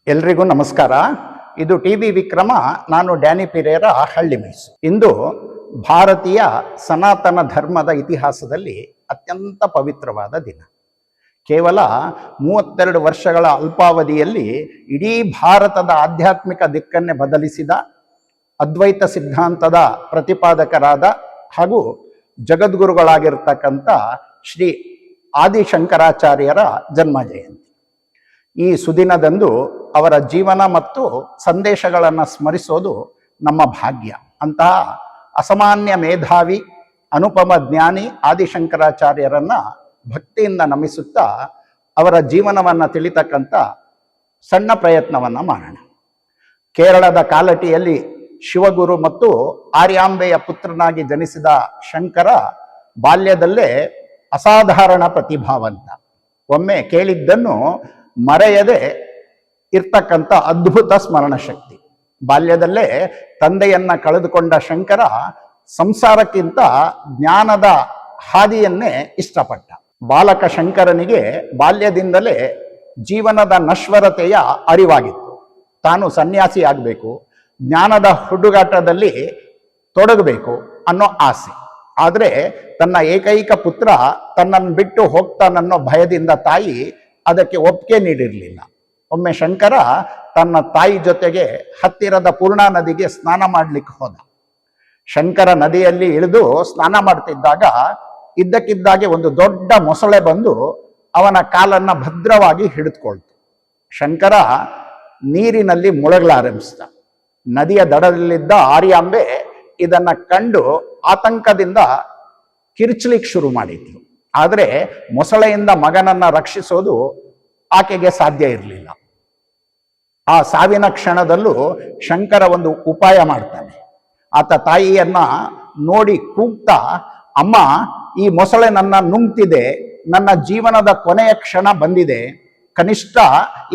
ಎಲ್ರಿಗೂ ನಮಸ್ಕಾರ. ಇದು ಟಿವಿ ವಿಕ್ರಮ. ನಾನು ಡ್ಯಾನಿ ಪಿರೇರ, ಹಳ್ಳಿಮೈಸೂರು. ಇಂದು ಭಾರತೀಯ ಸನಾತನ ಧರ್ಮದ ಇತಿಹಾಸದಲ್ಲಿ ಅತ್ಯಂತ ಪವಿತ್ರವಾದ ದಿನ. ಕೇವಲ 32 ವರ್ಷಗಳ ಅಲ್ಪಾವಧಿಯಲ್ಲಿ ಇಡೀ ಭಾರತದ ಆಧ್ಯಾತ್ಮಿಕ ದಿಕ್ಕನ್ನೇ ಬದಲಿಸಿದ ಅದ್ವೈತ ಸಿದ್ಧಾಂತದ ಪ್ರತಿಪಾದಕರಾದ ಹಾಗೂ ಜಗದ್ಗುರುಗಳಾಗಿರ್ತಕ್ಕಂಥ ಶ್ರೀ ಆದಿಶಂಕರಾಚಾರ್ಯರ ಜನ್ಮ ಜಯಂತಿ. ಈ ಸುದಿನದಂದು ಅವರ ಜೀವನ ಮತ್ತು ಸಂದೇಶಗಳನ್ನು ಸ್ಮರಿಸೋದು ನಮ್ಮ ಭಾಗ್ಯ. ಅಂತಹ ಅಸಾಮಾನ್ಯ ಮೇಧಾವಿ, ಅನುಪಮ ಜ್ಞಾನಿ ಆದಿಶಂಕರಾಚಾರ್ಯರನ್ನ ಭಕ್ತಿಯಿಂದ ನಮಿಸುತ್ತಾ ಅವರ ಜೀವನವನ್ನು ತಿಳಿತಕ್ಕಂಥ ಸಣ್ಣ ಪ್ರಯತ್ನವನ್ನು ಮಾಡೋಣ. ಕೇರಳದ ಕಾಲಟಿಯಲ್ಲಿ ಶಿವಗುರು ಮತ್ತು ಆರ್ಯಾಂಬೆಯ ಪುತ್ರನಾಗಿ ಜನಿಸಿದ ಶಂಕರ ಬಾಲ್ಯದಲ್ಲೇ ಅಸಾಧಾರಣ ಪ್ರತಿಭಾವಂತ. ಒಮ್ಮೆ ಕೇಳಿದ್ದನ್ನು ಮರೆಯದೆ ಇರ್ತಕ್ಕಂಥ ಅದ್ಭುತ ಸ್ಮರಣ ಶಕ್ತಿ. ಬಾಲ್ಯದಲ್ಲೇ ತಂದೆಯನ್ನ ಕಳೆದುಕೊಂಡ ಶಂಕರ ಸಂಸಾರಕ್ಕಿಂತ ಜ್ಞಾನದ ಹಾದಿಯನ್ನೇ ಇಷ್ಟಪಟ್ಟ. ಬಾಲಕ ಶಂಕರನಿಗೆ ಬಾಲ್ಯದಿಂದಲೇ ಜೀವನದ ನಶ್ವರತೆಯ ಅರಿವಾಗಿತ್ತು. ತಾನು ಸನ್ಯಾಸಿ ಆಗಬೇಕು, ಜ್ಞಾನದ ಹುಡುಗಾಟದಲ್ಲಿ ತೊಡಗಬೇಕು ಅನ್ನೋ ಆಸೆ. ಆದರೆ ತನ್ನ ಏಕೈಕ ಪುತ್ರ ತನ್ನನ್ನು ಬಿಟ್ಟು ಹೋಗ್ತಾನನ್ನೋ ಭಯದಿಂದ ತಾಯಿ ಅದಕ್ಕೆ ಒಪ್ಪಿಗೆ ನೀಡಿರಲಿಲ್ಲ. ಒಮ್ಮೆ ಶಂಕರ ತನ್ನ ತಾಯಿ ಜೊತೆಗೆ ಹತ್ತಿರದ ಪೂರ್ಣಾ ನದಿಗೆ ಸ್ನಾನ ಮಾಡ್ಲಿಕ್ಕೆ ಹೋದ. ಶಂಕರ ನದಿಯಲ್ಲಿ ಇಳಿದು ಸ್ನಾನ ಮಾಡ್ತಿದ್ದಾಗ ಇದ್ದಕ್ಕಿದ್ದಾಗೆ ಒಂದು ದೊಡ್ಡ ಮೊಸಳೆ ಬಂದು ಅವನ ಕಾಲನ್ನ ಭದ್ರವಾಗಿ ಹಿಡಿದುಕೊಳ್ತು. ಶಂಕರ ನೀರಿನಲ್ಲಿ ಮುಳುಗಲಾರಂಭಿಸಿದ. ನದಿಯ ದಡದಲ್ಲಿದ್ದ ಆರ್ಯಾಂಬೆ ಇದನ್ನ ಕಂಡು ಆತಂಕದಿಂದ ಕಿರ್ಚಲಿಕ್ಕೆ ಶುರು ಮಾಡಿದ್ಲು. ಆದರೆ ಮೊಸಳೆಯಿಂದ ಮಗನನ್ನ ರಕ್ಷಿಸೋದು ಆಕೆಗೆ ಸಾಧ್ಯ ಇರಲಿಲ್ಲ. ಆ ಸಾವಿನ ಕ್ಷಣದಲ್ಲೂ ಶಂಕರ ಒಂದು ಉಪಾಯ ಮಾಡ್ತಾನೆ. ಆತ ತಾಯಿಯನ್ನ ನೋಡಿ ಕೂಗ್ತಾ, ಅಮ್ಮ, ಈ ಮೊಸಳೆ ನನ್ನ ನುಂಗ್ತಿದೆ, ನನ್ನ ಜೀವನದ ಕೊನೆಯ ಕ್ಷಣ ಬಂದಿದೆ, ಕನಿಷ್ಠ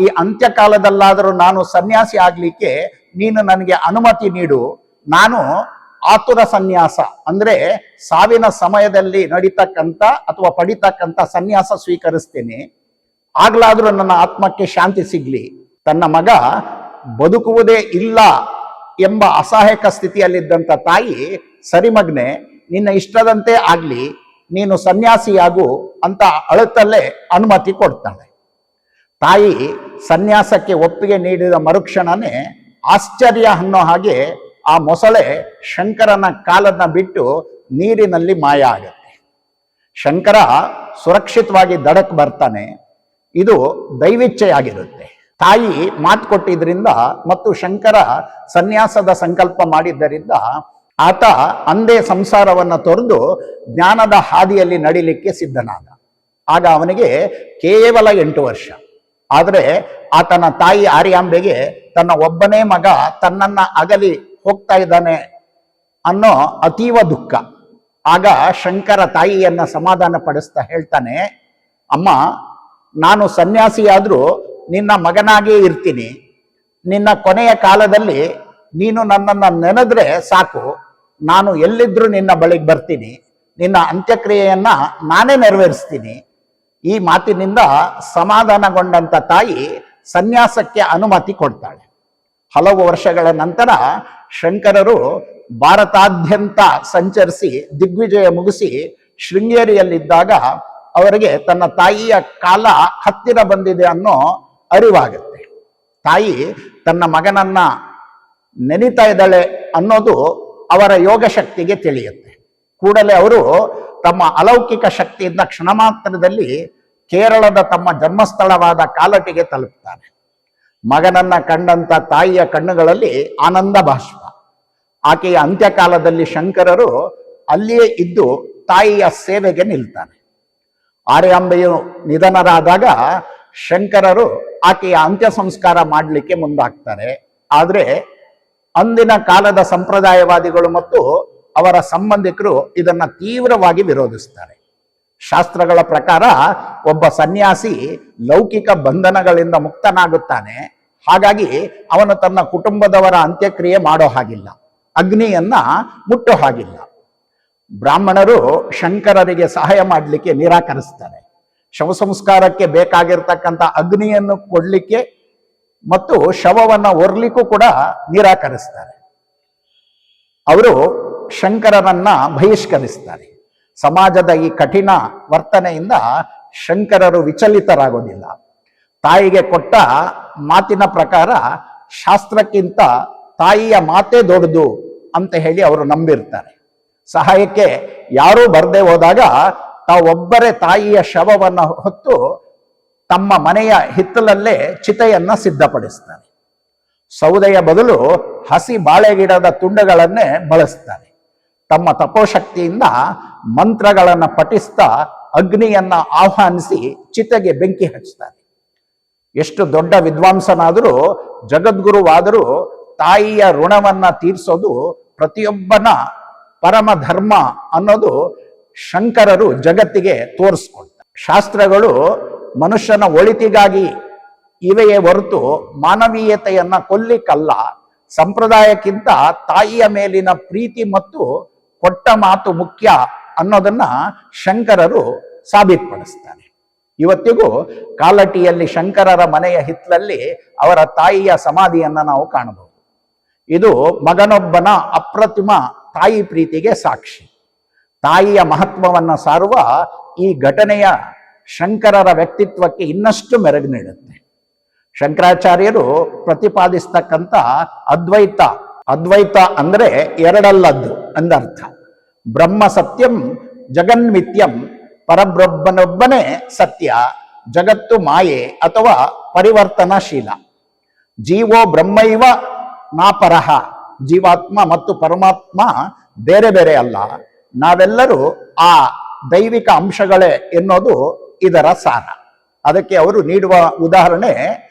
ಈ ಅಂತ್ಯಕಾಲದಲ್ಲಾದರೂ ನಾನು ಸನ್ಯಾಸಿ ಆಗ್ಲಿಕ್ಕೆ ನೀನು ನನಗೆ ಅನುಮತಿ ನೀಡು. ನಾನು ಆತುರ ಸನ್ಯಾಸ ಅಂದ್ರೆ ಸಾವಿನ ಸಮಯದಲ್ಲಿ ನಡೀತಕ್ಕಂಥ ಅಥವಾ ಪಡಿತಕ್ಕಂಥ ಸನ್ಯಾಸ ಸ್ವೀಕರಿಸ್ತೇನೆ. ಆಗ್ಲಾದ್ರೂ ನನ್ನ ಆತ್ಮಕ್ಕೆ ಶಾಂತಿ ಸಿಗ್ಲಿ. ತನ್ನ ಮಗ ಬದುಕುವುದೇ ಇಲ್ಲ ಎಂಬ ಅಸಹಾಯಕ ಸ್ಥಿತಿಯಲ್ಲಿದ್ದಂಥ ತಾಯಿ, ಸರಿ ಮಗನೆ, ನಿನ್ನ ಇಷ್ಟದಂತೆ ಆಗ್ಲಿ, ನೀನು ಸನ್ಯಾಸಿಯಾಗು ಅಂತ ಅಳುತ್ತಲ್ಲೇ ಅನುಮತಿ ಕೊಡ್ತಾಳೆ. ತಾಯಿ ಸನ್ಯಾಸಕ್ಕೆ ಒಪ್ಪಿಗೆ ನೀಡಿದ ಮರುಕ್ಷಣನೇ ಆಶ್ಚರ್ಯ ಅನ್ನೋ ಹಾಗೆ ಆ ಮೊಸಳೆ ಶಂಕರನ ಕಾಲನ್ನ ಬಿಟ್ಟು ನೀರಿನಲ್ಲಿ ಮಾಯ ಆಗತ್ತೆ. ಶಂಕರ ಸುರಕ್ಷಿತವಾಗಿ ದಡಕ್ಕೆ ಬರ್ತಾನೆ. ಇದು ದೈವಿಚ್ಛೆಯಾಗಿರುತ್ತೆ. ತಾಯಿ ಮಾತು ಕೊಟ್ಟಿದ್ರಿಂದ ಮತ್ತು ಶಂಕರ ಸನ್ಯಾಸದ ಸಂಕಲ್ಪ ಮಾಡಿದ್ದರಿಂದ ಆತ ಅಂದೇ ಸಂಸಾರವನ್ನು ತೊರೆದು ಜ್ಞಾನದ ಹಾದಿಯಲ್ಲಿ ನಡಿಲಿಕ್ಕೆ ಸಿದ್ಧನಾದ. ಆಗ ಅವನಿಗೆ ಕೇವಲ 8 ವರ್ಷ. ಆದರೆ ಆತನ ತಾಯಿ ಆರ್ಯಾಂಬೆಗೆ ತನ್ನ ಒಬ್ಬನೇ ಮಗ ತನ್ನನ್ನ ಅಗಲಿ ಹೋಗ್ತಾ ಇದ್ದಾನೆ ಅನ್ನೋ ಅತೀವ ದುಃಖ. ಆಗ ಶಂಕರ ತಾಯಿಯನ್ನ ಸಮಾಧಾನ ಪಡಿಸ್ತಾ ಹೇಳ್ತಾನೆ, ಅಮ್ಮ, ನಾನು ಸನ್ಯಾಸಿಯಾದ್ರೂ ನಿನ್ನ ಮಗನಾಗೇ ಇರ್ತೀನಿ. ನಿನ್ನ ಕೊನೆಯ ಕಾಲದಲ್ಲಿ ನೀನು ನನ್ನನ್ನು ನೆನೆದ್ರೆ ಸಾಕು, ನಾನು ಎಲ್ಲಿದ್ರೂ ನಿನ್ನ ಬಳಿಗೆ ಬರ್ತೀನಿ, ನಿನ್ನ ಅಂತ್ಯಕ್ರಿಯೆಯನ್ನ ನಾನೇ ನೆರವೇರಿಸ್ತೀನಿ. ಈ ಮಾತಿನಿಂದ ಸಮಾಧಾನಗೊಂಡಂತ ತಾಯಿ ಸನ್ಯಾಸಕ್ಕೆ ಅನುಮತಿ ಕೊಡ್ತಾಳೆ. ಹಲವು ವರ್ಷಗಳ ನಂತರ ಶಂಕರರು ಭಾರತಾದ್ಯಂತ ಸಂಚರಿಸಿ ದಿಗ್ವಿಜಯ ಮುಗಿಸಿ ಶೃಂಗೇರಿಯಲ್ಲಿದ್ದಾಗ ಅವರಿಗೆ ತನ್ನ ತಾಯಿಯ ಕಾಲ ಹತ್ತಿರ ಬಂದಿದೆ ಅನ್ನೋ ಅರಿವಾಗುತ್ತೆ. ತಾಯಿ ತನ್ನ ಮಗನನ್ನ ನೆನೀತಾ ಇದ್ದಾಳೆ ಅನ್ನೋದು ಅವರ ಯೋಗ ಶಕ್ತಿಗೆ ತಿಳಿಯುತ್ತೆ. ಕೂಡಲೇ ಅವರು ತಮ್ಮ ಅಲೌಕಿಕ ಶಕ್ತಿಯಿಂದ ಕ್ಷಣ ಮಾತ್ರದಲ್ಲಿ ಕೇರಳದ ತಮ್ಮ ಜನ್ಮಸ್ಥಳವಾದ ಕಾಲಟಿಗೆ ತಲುಪ್ತಾರೆ. ಮಗನನ್ನ ಕಂಡಂತ ತಾಯಿಯ ಕಣ್ಣುಗಳಲ್ಲಿ ಆನಂದ ಬಾಷ್ಪ. ಆಕೆಯ ಅಂತ್ಯಕಾಲದಲ್ಲಿ ಶಂಕರರು ಅಲ್ಲಿಯೇ ಇದ್ದು ತಾಯಿಯ ಸೇವೆಗೆ ನಿಲ್ತಾನೆ. ಆರ್ಯಾಂಬೆಯು ನಿಧನರಾದಾಗ ಶಂಕರರು ಆಕೆಯ ಅಂತ್ಯ ಸಂಸ್ಕಾರ ಮಾಡಲಿಕ್ಕೆ ಮುಂದಾಗ್ತಾರೆ. ಆದರೆ ಅಂದಿನ ಕಾಲದ ಸಂಪ್ರದಾಯವಾದಿಗಳು ಮತ್ತು ಅವರ ಸಂಬಂಧಿಕರು ಇದನ್ನ ತೀವ್ರವಾಗಿ ವಿರೋಧಿಸ್ತಾರೆ. ಶಾಸ್ತ್ರಗಳ ಪ್ರಕಾರ ಒಬ್ಬ ಸನ್ಯಾಸಿ ಲೌಕಿಕ ಬಂಧನಗಳಿಂದ ಮುಕ್ತನಾಗುತ್ತಾನೆ. ಹಾಗಾಗಿ ಅವನು ತನ್ನ ಕುಟುಂಬದವರ ಅಂತ್ಯಕ್ರಿಯೆ ಮಾಡೋ ಹಾಗಿಲ್ಲ, ಅಗ್ನಿಯನ್ನ ಮುಟ್ಟೋ ಹಾಗಿಲ್ಲ. ಬ್ರಾಹ್ಮಣರು ಶಂಕರರಿಗೆ ಸಹಾಯ ಮಾಡಲಿಕ್ಕೆ ನಿರಾಕರಿಸ್ತಾರೆ. ಶವ ಸಂಸ್ಕಾರಕ್ಕೆ ಬೇಕಾಗಿರ್ತಕ್ಕಂಥ ಅಗ್ನಿಯನ್ನು ಕೊಡ್ಲಿಕ್ಕೆ ಮತ್ತು ಶವವನ್ನು ಒರ್ಲಿಕ್ಕೂ ಕೂಡ ನಿರಾಕರಿಸ್ತಾರೆ. ಅವರು ಶಂಕರನನ್ನ ಬಹಿಷ್ಕರಿಸ್ತಾರೆ. ಸಮಾಜದ ಈ ಕಠಿಣ ವರ್ತನೆಯಿಂದ ಶಂಕರರು ವಿಚಲಿತರಾಗೋದಿಲ್ಲ. ತಾಯಿಗೆ ಕೊಟ್ಟ ಮಾತಿನ ಪ್ರಕಾರ ಶಾಸ್ತ್ರಕ್ಕಿಂತ ತಾಯಿಯ ಮಾತೇ ದೊಡ್ಡದು ಅಂತ ಹೇಳಿ ಅವರು ನಂಬಿರ್ತಾರೆ. ಸಹಾಯಕ್ಕೆ ಯಾರೂ ಬರದೆ ಹೋದಾಗ ತಾವೊಬ್ಬರೇ ತಾಯಿಯ ಶವವನ್ನು ಹೊತ್ತು ತಮ್ಮ ಮನೆಯ ಹಿತ್ತಲಲ್ಲೇ ಚಿತೆಯನ್ನ ಸಿದ್ಧಪಡಿಸ್ತಾರೆ. ಸೌದೆಯ ಬದಲು ಹಸಿ ಬಾಳೆಗಿಡದ ತುಂಡುಗಳನ್ನೇ ಬಳಸ್ತಾರೆ. ತಮ್ಮ ತಪೋಶಕ್ತಿಯಿಂದ ಮಂತ್ರಗಳನ್ನು ಪಠಿಸ್ತಾ ಅಗ್ನಿಯನ್ನ ಆಹ್ವಾನಿಸಿ ಚಿತೆಗೆ ಬೆಂಕಿ ಹಚ್ತಾರೆ. ಎಷ್ಟು ದೊಡ್ಡ ವಿದ್ವಾಂಸನಾದರೂ ಜಗದ್ಗುರುವಾದರೂ ತಾಯಿಯ ಋಣವನ್ನ ತೀರಿಸೋದು ಪ್ರತಿಯೊಬ್ಬನ ಪರಮ ಧರ್ಮ ಅನ್ನೋದು ಶಂಕರರು ಜಗತ್ತಿಗೆ ತೋರಿಸ್ಕೊಡ್ತಾರೆ. ಶಾಸ್ತ್ರಗಳು ಮನುಷ್ಯನ ಒಳಿತಿಗಾಗಿ ಇವೆಯೇ ಹೊರತು ಮಾನವೀಯತೆಯನ್ನ ಕೊಲ್ಲಿಕ್ಕಲ್ಲ. ಸಂಪ್ರದಾಯಕ್ಕಿಂತ ತಾಯಿಯ ಮೇಲಿನ ಪ್ರೀತಿ ಮತ್ತು ಕೊಟ್ಟ ಮಾತು ಮುಖ್ಯ ಅನ್ನೋದನ್ನ ಶಂಕರರು ಸಾಬೀತುಪಡಿಸ್ತಾರೆ. ಇವತ್ತಿಗೂ ಕಾಲಟಿಯಲ್ಲಿ ಶಂಕರರ ಮನೆಯ ಹಿತ್ತಲಲ್ಲಿ ಅವರ ತಾಯಿಯ ಸಮಾಧಿಯನ್ನ ನಾವು ಕಾಣಬಹುದು. ಇದು ಮಗನೊಬ್ಬನ ಅಪ್ರತಿಮ ತಾಯಿ ಪ್ರೀತಿಗೆ ಸಾಕ್ಷಿ. ತಾಯಿಯ ಮಹತ್ವವನ್ನು ಸಾರುವ ಈ ಘಟನೆಯ ಶಂಕರರ ವ್ಯಕ್ತಿತ್ವಕ್ಕೆ ಇನ್ನಷ್ಟು ಮೆರುಗು ನೀಡುತ್ತೆ. ಶಂಕರಾಚಾರ್ಯರು ಪ್ರತಿಪಾದಿಸ್ತಕ್ಕಂಥ ಅದ್ವೈತ ಅಂದ್ರೆ ಎರಡಲ್ಲದ್ದು ಅಂದರ್ಥ. ಬ್ರಹ್ಮ ಸತ್ಯಂ ಜಗನ್ಮಿತ್ಯಂ, ಪರಬ್ರೊಬ್ಬನೊಬ್ಬನೇ ಸತ್ಯ, ಜಗತ್ತು ಮಾಯೆ ಅಥವಾ ಪರಿವರ್ತನಶೀಲ. ಜೀವೋ ಬ್ರಹ್ಮೈವ ನಾಪರಹ, ಜೀವಾತ್ಮ ಮತ್ತು ಪರಮಾತ್ಮ ಬೇರೆ ಬೇರೆ ಅಲ್ಲ, ನಾವೆಲ್ಲರೂ ಆ ದೈವಿಕ ಅಂಶಗಳೇ ಎನ್ನೋದು ಇದರ ಸಾರ. ಅದಕ್ಕೆ ಅವರು ನೀಡುವ ಉದಾಹರಣೆ,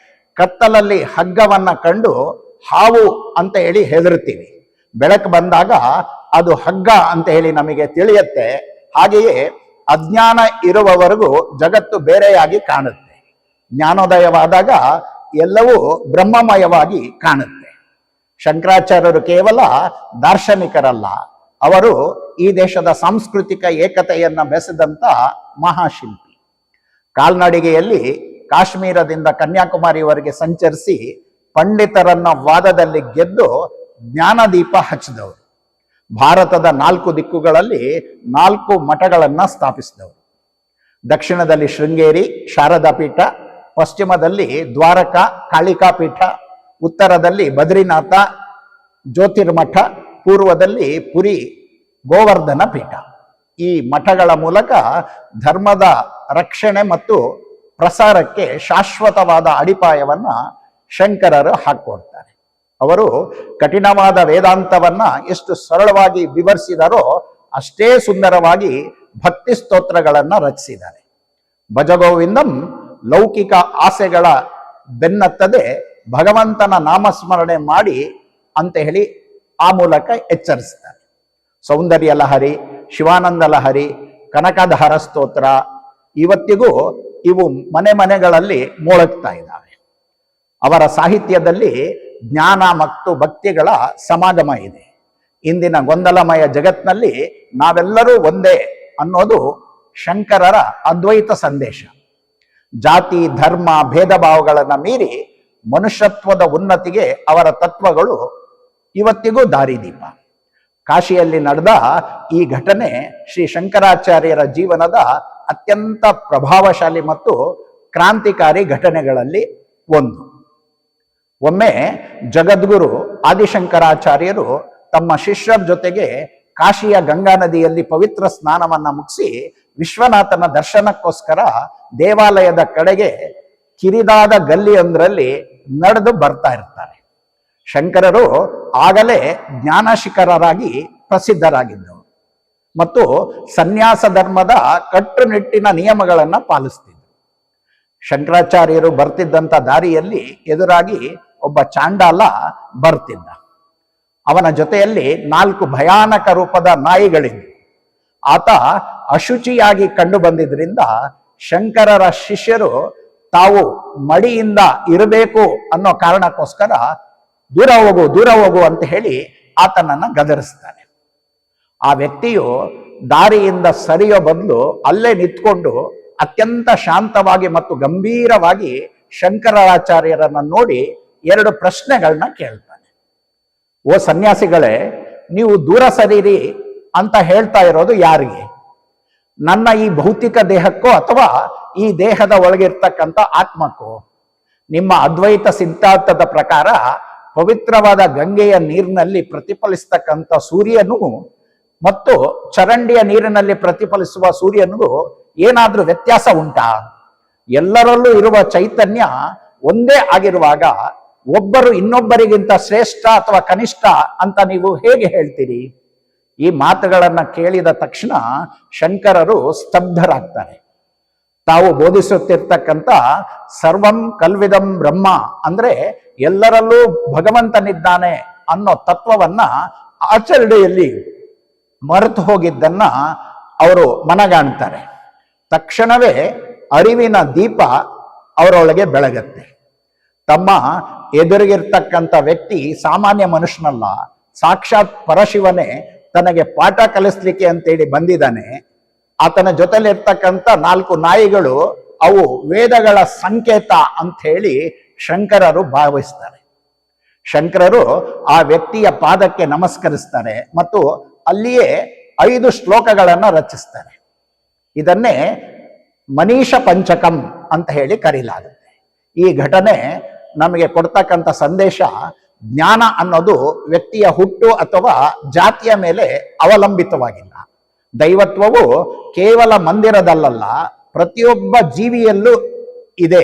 ಕತ್ತಲಲ್ಲಿ ಹಗ್ಗವನ್ನ ಕಂಡು ಹಾವು ಅಂತ ಹೇಳಿ ಹೆದರುತ್ತೀವಿ, ಬೆಳಕು ಬಂದಾಗ ಅದು ಹಗ್ಗ ಅಂತ ಹೇಳಿ ನಮಗೆ ತಿಳಿಯುತ್ತೆ. ಹಾಗೆಯೇ ಅಜ್ಞಾನ ಇರುವವರೆಗೂ ಜಗತ್ತು ಬೇರೆಯಾಗಿ ಕಾಣುತ್ತೆ. ಜ್ಞಾನೋದಯವಾದಾಗ ಎಲ್ಲವೂ ಬ್ರಹ್ಮಮಯವಾಗಿ ಕಾಣುತ್ತೆ. ಶಂಕರಾಚಾರ್ಯರು ಕೇವಲ ದಾರ್ಶನಿಕರಲ್ಲ, ಅವರು ಈ ದೇಶದ ಸಾಂಸ್ಕೃತಿಕ ಏಕತೆಯನ್ನ ಬೆಸೆದಂತ ಮಹಾಶಿಲ್ಪಿ. ಕಾಲ್ನಡಿಗೆಯಲ್ಲಿ ಕಾಶ್ಮೀರದಿಂದ ಕನ್ಯಾಕುಮಾರಿವರೆಗೆ ಸಂಚರಿಸಿ ಪಂಡಿತರನ್ನ ವಾದದಲ್ಲಿ ಗೆದ್ದು ಜ್ಞಾನದೀಪ ಹಚ್ಚಿದವರು. ಭಾರತದ 4 ದಿಕ್ಕುಗಳಲ್ಲಿ 4 ಮಠಗಳನ್ನ ಸ್ಥಾಪಿಸಿದವರು. ದಕ್ಷಿಣದಲ್ಲಿ ಶೃಂಗೇರಿ ಶಾರದಾ ಪೀಠ, ಪಶ್ಚಿಮದಲ್ಲಿ ದ್ವಾರಕಾ ಕಾಳಿಕಾ ಪೀಠ, ಉತ್ತರದಲ್ಲಿ ಬದ್ರಿನಾಥ ಜ್ಯೋತಿರ್ಮಠ, ಪೂರ್ವದಲ್ಲಿ ಪುರಿ ಗೋವರ್ಧನ ಪೀಠ. ಈ ಮಠಗಳ ಮೂಲಕ ಧರ್ಮದ ರಕ್ಷಣೆ ಮತ್ತು ಪ್ರಸಾರಕ್ಕೆ ಶಾಶ್ವತವಾದ ಅಡಿಪಾಯವನ್ನ ಶಂಕರರು ಹಾಕೊಡ್ತಾರೆ. ಅವರು ಕಠಿಣವಾದ ವೇದಾಂತವನ್ನ ಎಷ್ಟು ಸರಳವಾಗಿ ವಿವರಿಸಿದಾರೋ ಅಷ್ಟೇ ಸುಂದರವಾಗಿ ಭಕ್ತಿ ಸ್ತೋತ್ರಗಳನ್ನ ರಚಿಸಿದ್ದಾರೆ. ಭಜಗೋವಿಂದಂ ಲೌಕಿಕ ಆಸೆಗಳ ಬೆನ್ನತ್ತದೆ ಭಗವಂತನ ನಾಮಸ್ಮರಣೆ ಮಾಡಿ ಅಂತ ಹೇಳಿ ಆ ಮೂಲಕ ಎಚ್ಚರಿಸ್ತಾರೆ. ಸೌಂದರ್ಯ ಲಹರಿ, ಶಿವಾನಂದ ಲಹರಿ, ಕನಕಧಾರ ಸ್ತೋತ್ರ ಇವತ್ತಿಗೂ ಇವು ಮನೆಗಳಲ್ಲಿ ಮೊಳಗ್ತಾ ಇದ್ದಾವೆ. ಅವರ ಸಾಹಿತ್ಯದಲ್ಲಿ ಜ್ಞಾನ ಮತ್ತು ಭಕ್ತಿಗಳ ಸಮಾಗಮ ಇದೆ. ಇಂದಿನ ಗೊಂದಲಮಯ ಜಗತ್ನಲ್ಲಿ ನಾವೆಲ್ಲರೂ ಒಂದೇ ಅನ್ನೋದು ಶಂಕರರ ಅದ್ವೈತ ಸಂದೇಶ. ಜಾತಿ ಧರ್ಮ ಭೇದ ಭಾವಗಳನ್ನು ಮೀರಿ ಮನುಷ್ಯತ್ವದ ಉನ್ನತಿಗೆ ಅವರ ತತ್ವಗಳು ಇವತ್ತಿಗೂ ದಾರಿದೀಪ. ಕಾಶಿಯಲ್ಲಿ ನಡೆದ ಈ ಘಟನೆ ಶ್ರೀ ಶಂಕರಾಚಾರ್ಯರ ಜೀವನದ ಅತ್ಯಂತ ಪ್ರಭಾವಶಾಲಿ ಮತ್ತು ಕ್ರಾಂತಿಕಾರಿ ಘಟನೆಗಳಲ್ಲಿ ಒಂದು. ಒಮ್ಮೆ ಜಗದ್ಗುರು ಆದಿಶಂಕರಾಚಾರ್ಯರು ತಮ್ಮ ಶಿಷ್ಯರ ಜೊತೆಗೆ ಕಾಶಿಯ ಗಂಗಾ ನದಿಯಲ್ಲಿ ಪವಿತ್ರ ಸ್ನಾನವನ್ನ ಮುಗಿಸಿ ವಿಶ್ವನಾಥನ ದರ್ಶನಕ್ಕೋಸ್ಕರ ದೇವಾಲಯದ ಕಡೆಗೆ ಕಿರಿದಾದ ಗಲ್ಲಿಯೊಂದರಲ್ಲಿ ನಡೆದು ಬರ್ತಾ ಇರ್ತಾರೆ. ಶಂಕರರು ಆಗಲೇ ಜ್ಞಾನಶಿಖರರಾಗಿ ಪ್ರಸಿದ್ಧರಾಗಿದ್ದವರು ಮತ್ತು ಸನ್ಯಾಸ ಧರ್ಮದ ಕಟ್ಟುನಿಟ್ಟಿನ ನಿಯಮಗಳನ್ನ ಪಾಲಿಸ್ತಿದ್ದರು. ಶಂಕರಾಚಾರ್ಯರು ಬರ್ತಿದ್ದಂಥ ದಾರಿಯಲ್ಲಿ ಎದುರಾಗಿ ಒಬ್ಬ ಚಾಂಡಾಲ ಬರ್ತಿದ್ದ. ಅವನ ಜೊತೆಯಲ್ಲಿ 4 ಭಯಾನಕ ರೂಪದ ನಾಯಿಗಳಿದ್ವು. ಆತ ಅಶುಚಿಯಾಗಿ ಕಂಡು ಬಂದಿದ್ರಿಂದ ಶಂಕರರ ಶಿಷ್ಯರು ತಾವು ಮಡಿಯಿಂದ ಇರಬೇಕು ಅನ್ನೋ ಕಾರಣಕ್ಕೋಸ್ಕರ ದೂರ ಹೋಗು ಅಂತ ಹೇಳಿ ಆತನನ್ನ ಗದರಿಸ್ತಾನೆ. ಆ ವ್ಯಕ್ತಿಯು ದಾರಿಯಿಂದ ಸರಿಯೋ ಬದಲು ಅಲ್ಲೇ ನಿಂತ್ಕೊಂಡು ಅತ್ಯಂತ ಶಾಂತವಾಗಿ ಮತ್ತು ಗಂಭೀರವಾಗಿ ಶಂಕರಾಚಾರ್ಯರನ್ನ ನೋಡಿ 2 ಪ್ರಶ್ನೆಗಳನ್ನ ಕೇಳ್ತಾನೆ. ಓ ಸನ್ಯಾಸಿಗಳೇ, ನೀವು ದೂರ ಸರೀರಿ ಅಂತ ಹೇಳ್ತಾ ಇರೋದು ಯಾರಿಗೆ? ನನ್ನ ಈ ಭೌತಿಕ ದೇಹಕ್ಕೋ ಅಥವಾ ಈ ದೇಹದ ಒಳಗಿರ್ತಕ್ಕಂಥ ಆತ್ಮಕ್ಕೋ? ನಿಮ್ಮ ಅದ್ವೈತ ಸಿದ್ಧಾಂತದ ಪ್ರಕಾರ ಪವಿತ್ರವಾದ ಗಂಗೆಯ ನೀರಿನಲ್ಲಿ ಪ್ರತಿಫಲಿಸ್ತಕ್ಕಂಥ ಸೂರ್ಯನು ಮತ್ತು ಚರಂಡಿಯ ನೀರಿನಲ್ಲಿ ಪ್ರತಿಫಲಿಸುವ ಸೂರ್ಯನಿಗೂ ಏನಾದ್ರೂ ವ್ಯತ್ಯಾಸ ಉಂಟಾ? ಎಲ್ಲರಲ್ಲೂ ಇರುವ ಚೈತನ್ಯ ಒಂದೇ ಆಗಿರುವಾಗ ಒಬ್ಬರು ಇನ್ನೊಬ್ಬರಿಗಿಂತ ಶ್ರೇಷ್ಠ ಅಥವಾ ಕನಿಷ್ಠ ಅಂತ ನೀವು ಹೇಗೆ ಹೇಳ್ತೀರಿ? ಈ ಮಾತುಗಳನ್ನ ಕೇಳಿದ ತಕ್ಷಣ ಶಂಕರರು ಸ್ತಬ್ಧರಾಗ್ತಾರೆ. ತಾವು ಬೋಧಿಸುತ್ತಿರ್ತಕ್ಕಂಥ ಸರ್ವಂ ಕಲ್ವಿದಂ ಬ್ರಹ್ಮ ಅಂದ್ರೆ ಎಲ್ಲರಲ್ಲೂ ಭಗವಂತನಿದ್ದಾನೆ ಅನ್ನೋ ತತ್ವವನ್ನ ಆಚರಣೆಯಲ್ಲಿ ಮರೆತು ಹೋಗಿದ್ದನ್ನ ಅವರು ಮನಗಾಣ್ತಾರೆ. ತಕ್ಷಣವೇ ಅರಿವಿನ ದೀಪ ಅವರೊಳಗೆ ಬೆಳಗತ್ತೆ. ತಮ್ಮ ಎದುರಿಗಿರ್ತಕ್ಕಂಥ ವ್ಯಕ್ತಿ ಸಾಮಾನ್ಯ ಮನುಷ್ಯನಲ್ಲ, ಸಾಕ್ಷಾತ್ ಪರಶಿವನೇ ತನಗೆ ಪಾಠ ಕಲಿಸ್ಲಿಕ್ಕೆ ಅಂತೇಳಿ ಬಂದಿದ್ದಾನೆ. ಆತನ ಜೊತೆಲಿರ್ತಕ್ಕಂಥ 4 ನಾಯಿಗಳು ಅವು ವೇದಗಳ ಸಂಕೇತ ಅಂತ ಹೇಳಿ ಶಂಕರರು ಭಾವಿಸ್ತಾರೆ. ಶಂಕರರು ಆ ವ್ಯಕ್ತಿಯ ಪಾದಕ್ಕೆ ನಮಸ್ಕರಿಸ್ತಾರೆ ಮತ್ತು ಅಲ್ಲಿಯೇ 5 ಶ್ಲೋಕಗಳನ್ನು ರಚಿಸ್ತಾರೆ. ಇದನ್ನೇ ಮನೀಷ ಪಂಚಕಂ ಅಂತ ಹೇಳಿ ಕರೀಲಾಗುತ್ತೆ. ಈ ಘಟನೆ ನಮಗೆ ಕೊಡ್ತಕ್ಕಂಥ ಸಂದೇಶ, ಜ್ಞಾನ ಅನ್ನೋದು ವ್ಯಕ್ತಿಯ ಹುಟ್ಟು ಅಥವಾ ಜಾತಿಯ ಮೇಲೆ ಅವಲಂಬಿತವಾಗಿಲ್ಲ. ದೈವತ್ವವು ಕೇವಲ ಮಂದಿರದಲ್ಲ, ಪ್ರತಿಯೊಬ್ಬ ಜೀವಿಯಲ್ಲೂ ಇದೆ.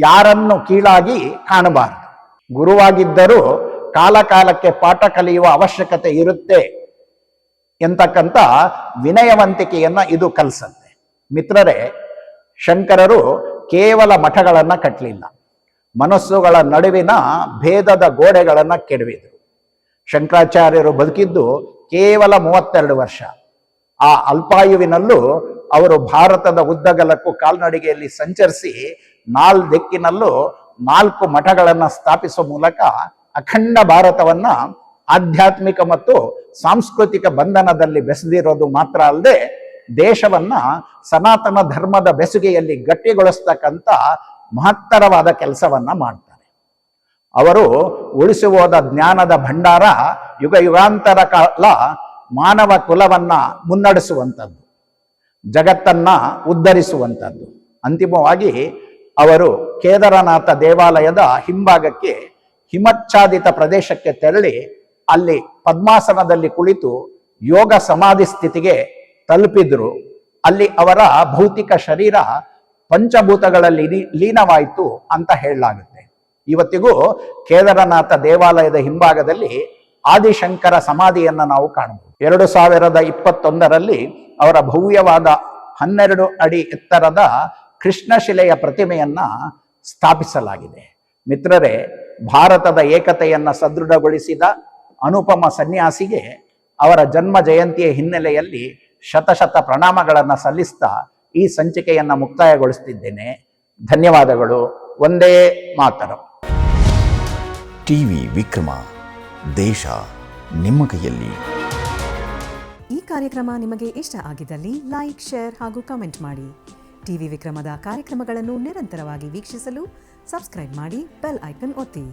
ಯಾರನ್ನು ಕೀಳಾಗಿ ಕಾಣಬಾರದು. ಗುರುವಾಗಿದ್ದರೂ ಕಾಲ ಕಾಲಕ್ಕೆ ಪಾಠ ಕಲಿಯುವ ಅವಶ್ಯಕತೆ ಇರುತ್ತೆ ಎಂತಕ್ಕಂಥ ವಿನಯವಂತಿಕೆಯನ್ನ ಇದು ಕಲಿಸುತ್ತೆ. ಮಿತ್ರರೇ, ಶಂಕರರು ಕೇವಲ ಮಠಗಳನ್ನ ಕಟ್ಟಲಿಲ್ಲ, ಮನಸ್ಸುಗಳ ನಡುವಿನ ಭೇದದ ಗೋಡೆಗಳನ್ನ ಕೆಡವಿದರು. ಶಂಕರಾಚಾರ್ಯರು ಬದುಕಿದ್ದು ಕೇವಲ 32 ವರ್ಷ. ಆ ಅಲ್ಪಾಯುವಿನಲ್ಲೂ ಅವರು ಭಾರತದ ಉದ್ದಗಲಕ್ಕೂ ಕಾಲ್ನಡಿಗೆಯಲ್ಲಿ ಸಂಚರಿಸಿ 4 ದಿಕ್ಕಿನಲ್ಲೂ 4 ಮಠಗಳನ್ನು ಸ್ಥಾಪಿಸುವ ಮೂಲಕ ಅಖಂಡ ಭಾರತವನ್ನ ಆಧ್ಯಾತ್ಮಿಕ ಮತ್ತು ಸಾಂಸ್ಕೃತಿಕ ಬಂಧನದಲ್ಲಿ ಬೆಸೆದಿರೋದು ಮಾತ್ರ ಅಲ್ಲದೆ ದೇಶವನ್ನ ಸನಾತನ ಧರ್ಮದ ಬೆಸುಗೆಯಲ್ಲಿ ಗಟ್ಟಿಗೊಳಿಸ್ತಕ್ಕಂಥ ಮಹತ್ತರವಾದ ಕೆಲಸವನ್ನ ಮಾಡ್ತಾರೆ. ಅವರು ಉಳಿಸಿ ಹೋದ ಜ್ಞಾನದ ಭಂಡಾರ ಯುಗ ಯುಗಾಂತರ ಕಾಲ ಮಾನವ ಕುಲವನ್ನ ಮುನ್ನಡೆಸುವಂಥದ್ದು, ಜಗತ್ತನ್ನ ಉದ್ಧರಿಸುವಂಥದ್ದು. ಅಂತಿಮವಾಗಿ ಅವರು ಕೇದಾರನಾಥ ದೇವಾಲಯದ ಹಿಂಭಾಗಕ್ಕೆ ಹಿಮಚ್ಛಾದಿತ ಪ್ರದೇಶಕ್ಕೆ ತೆರಳಿ ಅಲ್ಲಿ ಪದ್ಮಾಸನದಲ್ಲಿ ಕುಳಿತು ಯೋಗ ಸಮಾಧಿ ಸ್ಥಿತಿಗೆ ತಲುಪಿದ್ರು. ಅಲ್ಲಿ ಅವರ ಭೌತಿಕ ಶರೀರ ಪಂಚಭೂತಗಳಲ್ಲಿ ಲೀನವಾಯಿತು ಅಂತ ಹೇಳಲಾಗುತ್ತೆ. ಇವತ್ತಿಗೂ ಕೇದಾರನಾಥ ದೇವಾಲಯದ ಹಿಂಭಾಗದಲ್ಲಿ ಆದಿಶಂಕರ ಸಮಾಧಿಯನ್ನ ನಾವು ಕಾಣಬಹುದು. 2021ರಲ್ಲಿ ಅವರ ಭವ್ಯವಾದ 12 ಅಡಿ ಎತ್ತರದ ಕೃಷ್ಣಶಿಲೆಯ ಪ್ರತಿಮೆಯನ್ನ ಸ್ಥಾಪಿಸಲಾಗಿದೆ. ಮಿತ್ರರೇ, ಭಾರತದ ಏಕತೆಯನ್ನ ಸದೃಢಗೊಳಿಸಿದ ಅನುಪಮ ಸನ್ಯಾಸಿಗೆ ಅವರ ಜನ್ಮ ಜಯಂತಿಯ ಹಿನ್ನೆಲೆಯಲ್ಲಿ ಶತಶತ ಪ್ರಣಾಮಗಳನ್ನು ಸಲ್ಲಿಸ್ತಾ ಈ ಸಂಚಿಕೆಯನ್ನ ಮುಕ್ತಾಯಗೊಳಿಸುತ್ತಿದ್ದೇನೆ. ಧನ್ಯವಾದಗಳು. ವಂದೇ ಮಾತರಂ. ಟಿವಿ ವಿಕ್ರಮ, ದೇಶ ನಿಮ್ಮ ಕೈಯಲ್ಲಿ. ಈ ಕಾರ್ಯಕ್ರಮ ನಿಮಗೆ ಇಷ್ಟ ಆಗಿದ್ದಲ್ಲಿ ಲೈಕ್, ಶೇರ್ ಹಾಗೂ ಕಮೆಂಟ್ ಮಾಡಿ. ಟಿವಿ ವಿಕ್ರಮದ ಕಾರ್ಯಕ್ರಮಗಳನ್ನು ನಿರಂತರವಾಗಿ ವೀಕ್ಷಿಸಲು ಸಬ್ಸ್ಕ್ರೈಬ್ ಮಾಡಿ, ಬೆಲ್ ಐಕನ್ ಒತ್ತಿ.